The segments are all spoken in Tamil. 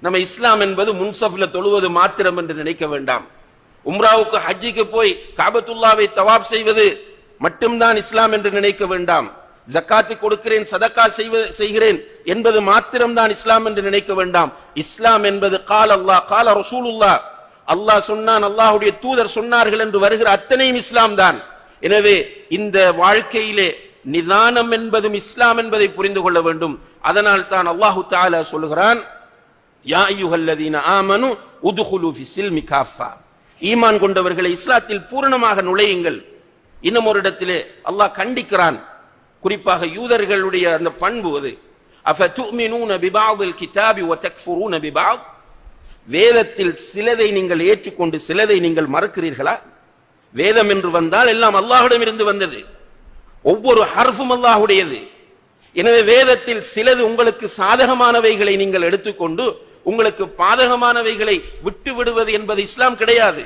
நம்ம இஸ்லாம் என்பது முன்சஃப்ல தொழுவது மாத்திரம் என்று நினைக்க வேண்டாம். உம்ராவுக்கு ஹஜ்ஜிக்கு போய் காபத்துல்லாவை தவாப் செய்வது மட்டும்தான் இஸ்லாம் என்று நினைக்க வேண்டாம். ஜக்காத்தை கொடுக்கிறேன், சதக்கா செய்கிறேன் என்பது மாத்திரம்தான் இஸ்லாம் என்று நினைக்க வேண்டாம். இஸ்லாம் என்பது கால் அல்லாஹ் கால ரசூலுல்லாஹ், அல்லாஹ் சொன்னான், அல்லாஹ்வுடைய தூதர் சொன்னார்கள் என்று வருகிற அத்தனையும் இஸ்லாம் தான். எனவே இந்த வாழ்க்கையிலே நிதானம் என்பதும் இஸ்லாம் என்பதை புரிந்து கொள்ள வேண்டும். அதனால் தான் அல்லாஹு தஆலா சொல்கிறான், யா அய்யுஹல்லதீன ஆமனு உத்குலு ஃபிஸ்ஸில்மி காஃபா, ஈமான் கொண்டவர்களை இஸ்லாத்தில் பூரணமாக நுழையுங்கள். இன்னும் ஒரு இடத்திலே அல்லாஹ் கண்டிக்கிறான், குறிப்பாக யூதர்களுடைய அந்த பண்பு அது. அஃபதுமினூன பிபஅதில் கிதாபி வ தக்ஃபுரூன பிபஅத், வேதத்தில் சிலதை நீங்கள் ஏற்றுக்கொண்டு சிலதை நீங்கள் மறுக்கிறீர்களா? வேதம் என்று வந்தால் எல்லாம் அல்லாஹ்விடம் இருந்து வந்தது, ஒவ்வொரு ஹர்ஃபும் அல்லாஹ்வுடையது. எனவே வேதத்தில் சிலது உங்களுக்கு சாதகமானவைகளை நீங்கள் எடுத்துக்கொண்டு உங்களுக்கு பாதகமானவைகளை விட்டு விடுவது என்பது இஸ்லாம் கிடையாது.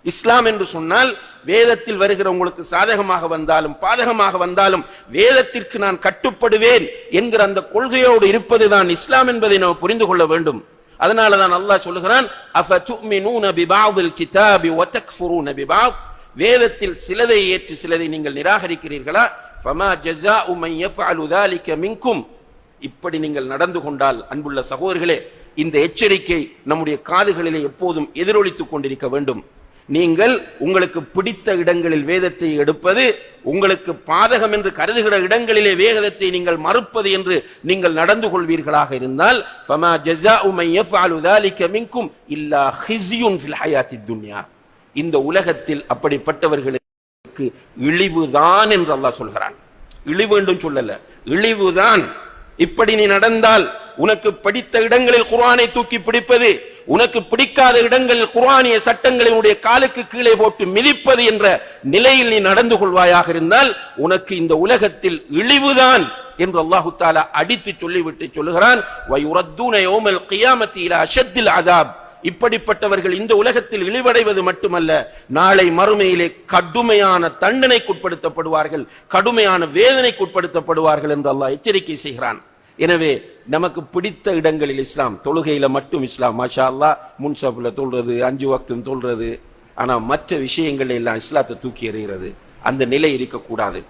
இஸ்லாம் என்று சொன்னால் வேதத்தில் வருகிற உங்களுக்கு சாதகமாக வந்தாலும் பாதகமாக வந்தாலும் வேதத்திற்கு நான் கட்டுப்படுவேன் என்கிற அந்த கொள்கையோடு இருப்பதுதான் இஸ்லாம் என்பதை நாம் புரிந்து கொள்ள வேண்டும். அதனால தான் அல்லாஹ் சொல்லுகிறான், அஃபதுமினூன பிபஅதில் கிதாபி வ தக்ஃபுரூன பிபஅத், வேதத்தில் சிலதை ஏற்று சிலதை நீங்கள் நிராகரிக்கிறீர்களா? ஃபமா ஜஸாஉ மன் யஃஅலு ذلك மின்கும், இப்படி நீங்கள் நடந்து கொண்டால் அன்புள்ள சகோதரர்களே, இந்த எச்சரிக்கை நம்முடைய காதுகளிலே எப்போதும் எதிரொலித்துக் கொண்டிருக்க வேண்டும். நீங்கள் உங்களுக்கு பிடித்த இடங்களில் வேதத்தை எடுப்பது, உங்களுக்கு பாதகம் என்று கருதுகிற இடங்களிலே வேதத்தை நீங்கள் மறுப்பது என்று நீங்கள் நடந்து கொள்வீர்களாக இருந்தால், ஃபமா ஜஸாஉ மன் யஃஅலு ذلك மின்கும் இல்லா ஹிஸ்யுன் ஃபில் ஹயாத்தித் துன்யா, இந்த உலகத்தில் அப்படிப்பட்டவர்களுக்கு இழிவுதான் என்று அல்லாஹ் சொல்கிறான். இழிவு என்றும் சொல்லல, இழிவுதான். இப்படி நீ நடந்தால் உனக்கு பிடித்த இடங்களில் குர்ஆனை தூக்கி பிடிப்பது, உனக்கு பிடிக்காத இடங்களில் குர்ஆனிய சட்டங்களை உன்னுடைய காலுக்கு கீழே போட்டு மிதிப்பது என்ற நிலையில் நீ நடந்து கொள்வாயாக இருந்தால் உனக்கு இந்த உலகத்தில் இழிவுதான் என்று அல்லாஹு தஆலா அடித்து சொல்லிவிட்டு சொல்லுகிறான், வயுரத்தூன யௌமல் கியாமத்தி இலா அஷத்தில் அஸாப், இப்படிப்பட்டவர்கள் இந்த உலகத்தில் இழிவடைவது மட்டுமல்ல, நாளை மறுமையிலே கடுமையான தண்டனைக்குட்படுத்தப்படுவார்கள், கடுமையான வேதனைக்குட்படுத்தப்படுவார்கள் என்று அல்லாஹ் எச்சரிக்கை செய்கிறான். எனவே நமக்கு பிடித்த இடங்களில் இஸ்லாம், தொழுகையில மட்டும் இஸ்லாம் மாஷா அல்லாஹ் முன்சஃப்ல தொழுறது, 5 வக்தும் தொழுறது, ஆனா மற்ற விஷயங்கள் எல்லாம் இஸ்லாத்தை தூக்கி எறிகிறது. அந்த நிலை இருக்கக்கூடாது.